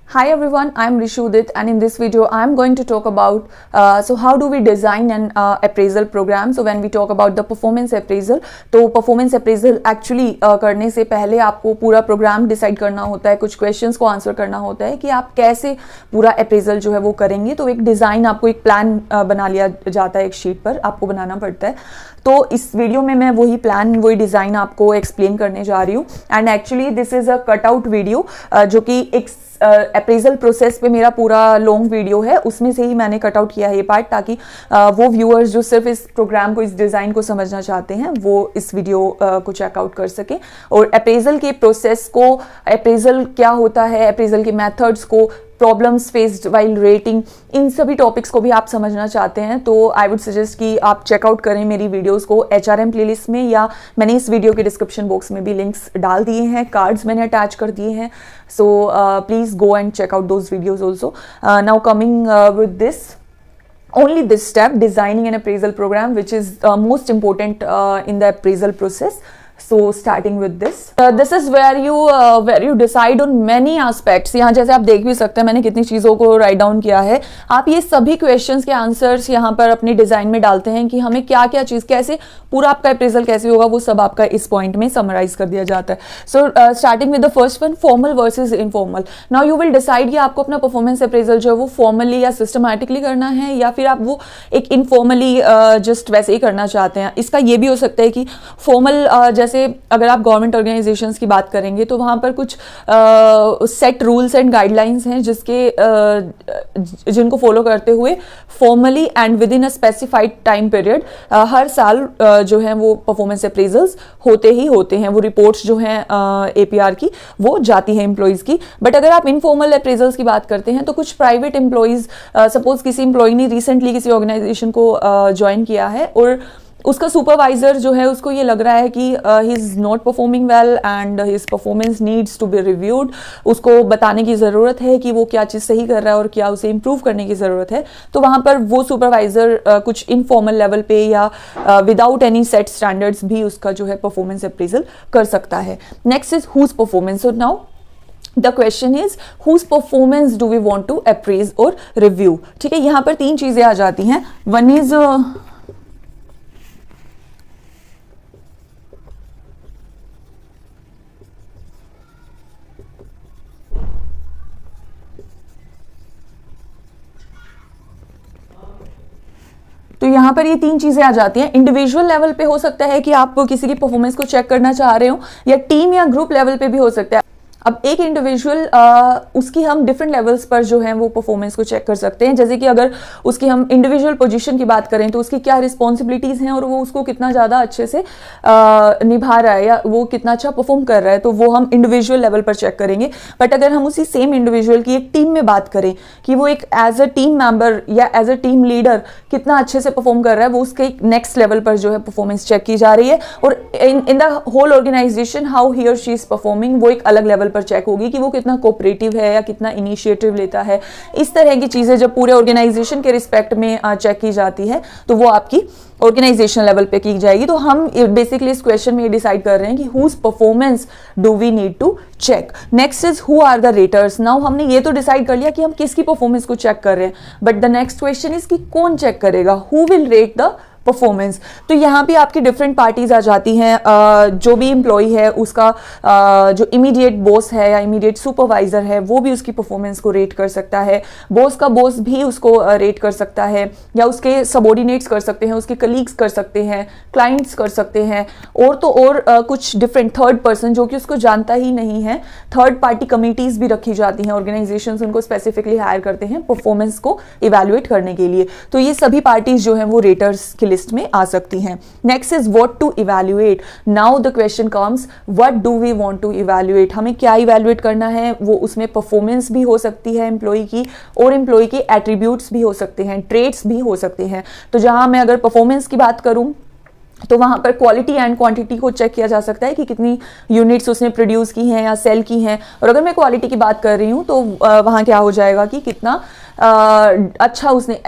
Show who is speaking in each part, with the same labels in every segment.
Speaker 1: Hi everyone, I am Rishudit and in this video I am going to talk about so how do we design an appraisal program. So when we talk about the performance appraisal, तो performance appraisal actually करने से पहले आपको पूरा programme decide करना होता है, कुछ क्वेश्चंस को आंसर करना होता है कि आप कैसे पूरा अप्रेजल जो है वो करेंगे. तो एक डिज़ाइन आपको एक प्लान बना लिया जाता है, एक शीट पर आपको बनाना पड़ता है. तो इस वीडियो में मैं वही प्लान वही डिज़ाइन आपको एक्सप्लेन करने जा रही हूँ. And actually this is a cutout video जो कि एक अप्रेजल प्रोसेस पे मेरा पूरा लॉन्ग वीडियो है, उसमें से ही मैंने कट आउट किया है ये पार्ट, ताकि वो व्यूअर्स जो सिर्फ इस प्रोग्राम को, इस डिज़ाइन को समझना चाहते हैं, वो इस वीडियो को चेकआउट कर सकें. और अप्रेजल के प्रोसेस को, अप्रेजल क्या होता है, अप्रेजल के मेथड्स को, प्रॉब्लम्स फेस्ड वाइल रेटिंग, इन सभी टॉपिक्स को भी आप समझना चाहते हैं तो आई वुड सजेस्ट कि आप चेकआउट करें मेरी वीडियोस को HRM प्लेलिस्ट में, या मैंने इस वीडियो के डिस्क्रिप्शन बॉक्स में भी लिंक्स डाल दिए हैं, कार्ड्स मैंने अटैच कर दिए हैं. So please go and check out those videos also. Now coming with this, only this step, designing an appraisal program, which is most important in the appraisal process. So starting with this is where you decide on many aspects. यहाँ जैसे आप देख भी सकते हैं मैंने कितनी चीज़ों को राइट डाउन किया है. आप ये सभी क्वेश्चंस के आंसर्स यहाँ पर अपने डिज़ाइन में डालते हैं कि हमें क्या क्या चीज़, कैसे पूरा आपका अप्रेजल कैसे होगा, वो सब आपका इस पॉइंट में समराइज कर दिया जाता है. So starting with the first one, formal versus informal. Now you will decide कि आपको अपना परफॉर्मेंस अप्रेजल जो है वो फॉर्मली या सिस्टमैटिकली करना है, या फिर आप वो एक इनफॉर्मली जस्ट वैसे ही करना चाहते हैं. इसका ये भी हो सकता है कि फॉर्मल जैसे अगर आप गवर्नमेंट ऑर्गेनाइजेशंस की बात करेंगे तो वहाँ पर कुछ सेट रूल्स एंड गाइडलाइंस हैं जिनको फॉलो करते हुए formally and within a specified time period हर साल जो है वो परफॉर्मेंस अप्रेजल्स होते ही होते हैं. वो रिपोर्ट्स जो हैं APR की वो जाती हैं एम्प्लॉयज़ की. बट अगर आप इनफॉर्मल अप्रेजल्स की बात करते हैं तो कुछ प्राइवेट एम्प्लॉयज़, सपोज किसी एम्प्लॉय ने रिसेंटली किसी ऑर्गेनाइजेशन को ज्वाइन किया है और उसका सुपरवाइजर जो है उसको ये लग रहा है कि he is not performing well and his performance needs to be reviewed. उसको बताने की ज़रूरत है कि वो क्या चीज़ सही कर रहा है और क्या उसे इम्प्रूव करने की ज़रूरत है. तो वहाँ पर वो सुपरवाइजर कुछ इनफॉर्मल लेवल पे या विदाउट एनी सेट स्टैंडर्ड्स भी उसका जो है परफॉर्मेंस अप्रेजल कर सकता है. Next is whose performance. So now the question is whose performance do we want to appraise और रिव्यू. ठीक है, यहाँ पर तीन चीज़ें आ जाती हैं. वन इज तो यहाँ पर ये तीन चीज़ें आ जाती हैं. इंडिविजुअल लेवल पे हो सकता है कि आप किसी की परफॉर्मेंस को चेक करना चाह रहे हो, या टीम या ग्रुप लेवल पे भी हो सकता है. अब एक इंडिविजुअल उसकी हम डिफरेंट लेवल्स पर जो है वो परफॉर्मेंस को चेक कर सकते हैं. जैसे कि अगर उसकी हम इंडिविजुअल पोजीशन की बात करें तो उसकी क्या रिस्पॉन्सिबिलिटीज़ हैं और वो उसको कितना ज़्यादा अच्छे से निभा रहा है या वो कितना अच्छा परफॉर्म कर रहा है, तो वो हम इंडिविजुअल लेवल पर चेक करेंगे. बट अगर हम उसी सेम इंडिविजुअल की एक टीम में बात करें कि वो एक एज अ टीम मेंबर या एज अ टीम लीडर कितना अच्छे से परफॉर्म कर रहा है, वो उसके एक नेक्स्ट लेवल पर जो है परफॉर्मेंस चेक की जा रही है. और in the whole organization how he और शी इज परफॉर्मिंग, वो एक अलग लेवल पर चेक होगी कि वो कितना कोऑपरेटिव है या कितना इनिशिएटिव लेता है. इस तरह की चीजें जब पूरे ऑर्गेनाइजेशन के रिस्पेक्ट में चेक की जाती है तो वो आपकी ऑर्गेनाइजेशन लेवल पे की जाएगी. तो हम बेसिकली इस क्वेश्चन में ये डिसाइड कर रहे हैं कि whose performance do we need to check. Next is who are the raters. Now हमने ये तो डिसाइड कर लिया कि हम किसकी परफॉर्मेंस को चेक कर रहे हैं, but the next question is कि कौन चेक करेगा, who will rate the performance. तो यहाँ भी आपकी डिफरेंट पार्टीज आ जाती हैं. जो भी एम्प्लॉय है उसका जो इमीडिएट बॉस है या इमीडिएट सुपरवाइजर है वो भी उसकी परफॉर्मेंस को रेट कर सकता है. बॉस का बॉस भी उसको रेट कर सकता है, या उसके सबॉर्डिनेट्स कर सकते हैं, उसके कलीग्स कर सकते हैं, क्लाइंट्स कर सकते हैं, और तो और कुछ डिफरेंट थर्ड पर्सन जो कि उसको जानता ही नहीं है, थर्ड पार्टी कमिटीज भी रखी जाती हैं. ऑर्गेनाइजेशंस उनको स्पेसिफिकली हायर करते हैं परफॉर्मेंस को इवेल्युएट करने के लिए. तो ये सभी पार्टीज जो हैं वो रेटर्स की लिस्ट में आ सकती हैं. Next is what to evaluate. Now the question comes what do we want to evaluate. हमें क्या इवैल्यूएट करना है, वो उसमें परफॉर्मेंस भी हो सकती है एम्प्लॉय की, और एम्प्लॉय के एट्रीब्यूट्स भी हो सकते हैं, ट्रेट्स भी हो सकते हैं. तो जहां मैं अगर परफॉर्मेंस की बात करूं तो वहाँ पर क्वालिटी एंड क्वांटिटी को चेक किया जा सकता है कि कितनी यूनिट्स उसने प्रोड्यूस की हैं या सेल की हैं. और अगर मैं क्वालिटी की बात कर रही हूँ तो वहाँ क्या हो जाएगा कि कितना अच्छा उसने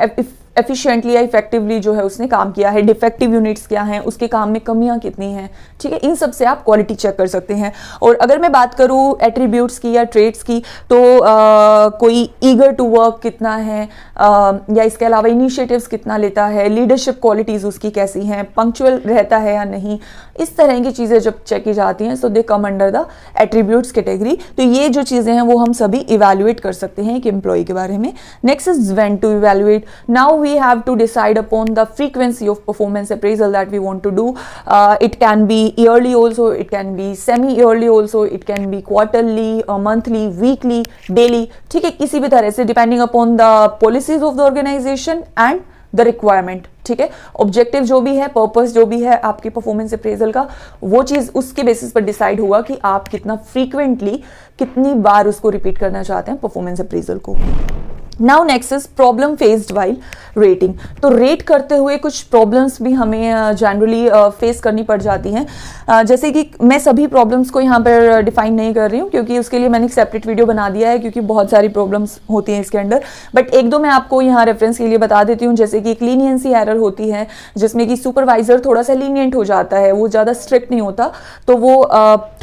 Speaker 1: एफिशिएंटली या इफेक्टिवली जो है उसने काम किया है, डिफेक्टिव यूनिट्स क्या हैं, उसके काम में कमियां कितनी हैं, ठीक है, इन सब से आप क्वालिटी चेक कर सकते हैं। और अगर मैं बात करूं एट्रीब्यूट्स की या ट्रेड्स की, तो कोई ईगर टू वर्क कितना है, या इसके अलावा इनिशिएटिव्स कितना लेता है, लीडरशिप क्वालिटीज़ उसकी कैसी हैं, पंक्चुअल रहता है या नहीं, इस तरह की चीज़ें जब चेक की जाती हैं, so they come under the attributes category. तो ये जो चीज़ें हैं वो हम सभी इवैल्यूएट कर सकते हैं एक एम्प्लॉय के बारे में। Next is when to evaluate. Now we have to decide upon the frequency of performance appraisal that we want to do. It can be yearly also, it can be semi-yearly also, it can be quarterly, monthly, weekly, daily, ठीक है, किसी भी तरह से depending upon the policies of the organization and the requirement, ठीक है। Objective जो भी है, पर्पस जो भी है आपकी परफॉर्मेंस अप्रेजल का, वो चीज़ उसके बेसिस पर डिसाइड होगा कि आप कितना फ्रीक्वेंटली, कितनी बार उसको रिपीट करना चाहते हैं परफॉर्मेंस अप्रेजल को। Now next is problem faced while rating. तो रेट करते हुए कुछ प्रॉब्लम्स भी हमें जनरली फेस करनी पड़ जाती हैं। जैसे कि मैं सभी प्रॉब्लम्स को यहाँ पर डिफाइन नहीं कर रही हूँ, क्योंकि उसके लिए मैंने एक सेपरेट वीडियो बना दिया है, क्योंकि बहुत सारी प्रॉब्लम्स होती हैं इसके अंदर। बट एक दो मैं आपको यहाँ रेफरेंस के लिए बता देती हूँ। जैसे कि एक लीनियंसी एरर होती है, जिसमें कि सुपरवाइजर थोड़ा सा लीनियंट हो जाता है, वो ज़्यादा स्ट्रिक्ट नहीं होता, तो वो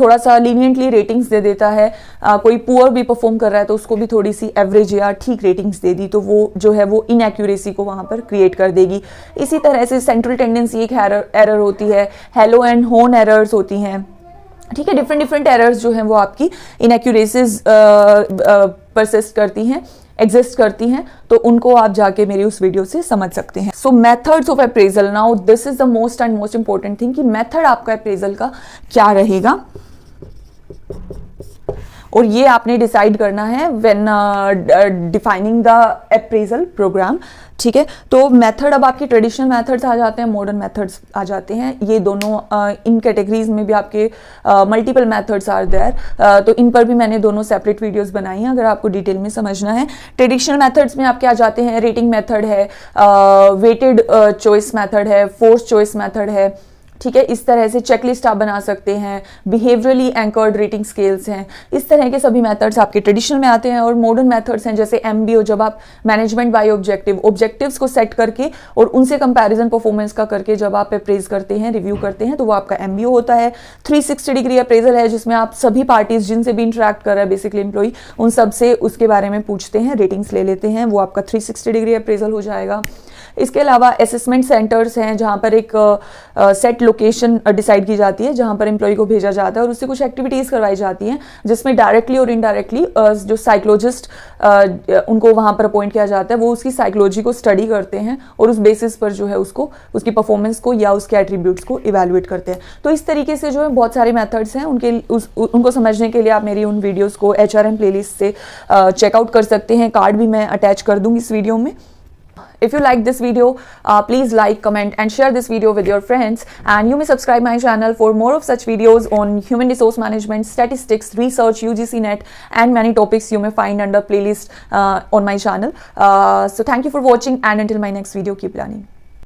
Speaker 1: थोड़ा सा लीनियंटली रेटिंग्स दे देता है। कोई पुअर भी परफॉर्म कर रहा है तो उसको भी थोड़ी सी एवरेज या ठीक रेटिंग्स दे दी, तो वो जो है वो इनएक्यूरेसी को वहां पर क्रिएट कर देगी। इसी तरह से सेंट्रल टेंडेंसी एक एरर होती है, हेलो एंड होन एरर्स होती हैं, ठीक है। डिफरेंट एरर्स जो हैं वो आपकी इनएक्यूरेसीज परसिस्ट करती हैं, एग्जिस्ट करती हैं, तो उनको आप जाके मेरी उस वीडियो से समझ सकते हैं। So methods of appraisal, now this is the most and most important thing कि मेथड आपका अप्रेजल का क्या रहेगा, और ये आपने डिसाइड करना है when defining the appraisal program, ठीक है। तो मेथड, अब आपके ट्रेडिशनल मेथड्स आ जाते हैं, मॉडर्न मेथड्स आ जाते हैं। ये दोनों इन कैटेगरीज में भी आपके मल्टीपल मेथड्स आर देयर, तो इन पर भी मैंने दोनों सेपरेट वीडियोस बनाई हैं अगर आपको डिटेल में समझना है। ट्रेडिशनल मेथड्स में आपके आ जाते हैं रेटिंग मेथड है, वेटेड चॉइस मेथड है, फोर्स चॉइस मेथड है, ठीक है। इस तरह से चेकलिस्ट आप बना सकते हैं, बिहेवियरली एंकर्ड रेटिंग स्केल्स हैं, इस तरह के सभी मेथड्स आपके ट्रेडिशनल में आते हैं। और मॉडर्न मेथड्स हैं जैसे MBO, जब आप मैनेजमेंट बाय ऑब्जेक्टिव्स को सेट करके और उनसे कंपैरिजन परफॉर्मेंस का करके जब आप अप्रेज करते हैं, रिव्यू करते हैं, तो वो आपका MBO होता है। 360 डिग्री अप्रेजल है, जिसमें आप सभी पार्टीज जिनसे भी इंटरेक्ट कर रहा है बेसिकली एम्प्लॉई, उन सब से उसके बारे में पूछते हैं, रेटिंग्स ले लेते हैं, वो आपका 360 डिग्री अप्रेजल हो जाएगा। इसके अलावा असेसमेंट सेंटर्स हैं, जहाँ पर एक सेट लोकेशन डिसाइड की जाती है, जहाँ पर एम्प्लॉय को भेजा जाता है और उससे कुछ एक्टिविटीज़ करवाई जाती हैं, जिसमें डायरेक्टली और इनडायरेक्टली जो साइकोलॉजिस्ट उनको वहाँ पर अपॉइंट किया जाता है, वो उसकी साइकोलॉजी को स्टडी करते हैं और उस बेसिस पर जो है उसको, उसकी परफॉर्मेंस को या उसके एट्रीब्यूट्स को इवैल्यूएट करते हैं। तो इस तरीके से जो है बहुत सारे मेथड्स हैं, उनको समझने के लिए आप मेरी उन वीडियोज़ को HRM प्लेलिस्ट से चेकआउट कर सकते हैं। कार्ड भी मैं अटैच कर दूँगी इस वीडियो में। If you like this video, please like, comment and share this video with your friends, and you may subscribe my channel for more of such videos on human resource management, statistics, research, UGC net and many topics you may find under playlist on my channel. So thank you for watching, and until my next video, keep learning.